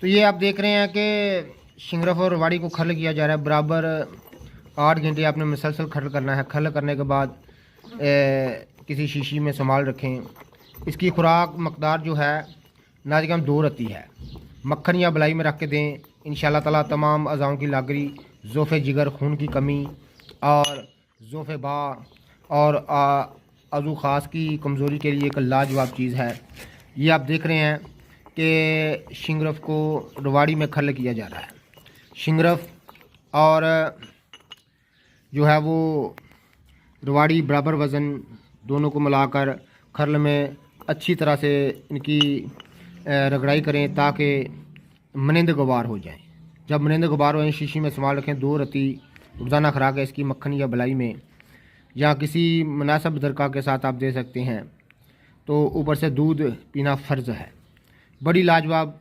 तो ये आप देख रहे हैं कि शिंगरफ और वाड़ी को खल किया जा रहा है। बराबर 8 घंटे आपने मुसलसल खल करना है। खल करने के बाद किसी शीशी में संभाल रखें। इसकी खुराक मकदार जो है नाज़ कम 2 रत्ती है। मक्खन या बलाई में रख के दें। इंशाल्लाह ताला तमाम अज़ाओं की लागरी, ज़ोफ़े जिगर, खून की कमी और ज़ोफ़े बा और अज़ू ख़ास की कमज़ोरी के लिए एक लाजवाब चीज़ है। ये आप देख रहे हैं कि शिंगरफ को रवाड़ी में खल किया जा रहा है। शिंगरफ और जो है वो रवाड़ी बराबर वज़न दोनों को मिलाकर खल में अच्छी तरह से इनकी रगड़ाई करें ताकि मनिंद गवार हो जाएं। जब मनिंद गवार हो शीशी में संभाल रखें। 2 रत्ती रोज़ाना खुराक है इसकी। मक्खन या बलाई में या किसी मुनासिब दरका के साथ आप दे सकते हैं। तो ऊपर से दूध पीना फ़र्ज़ है। बड़ी लाजवाब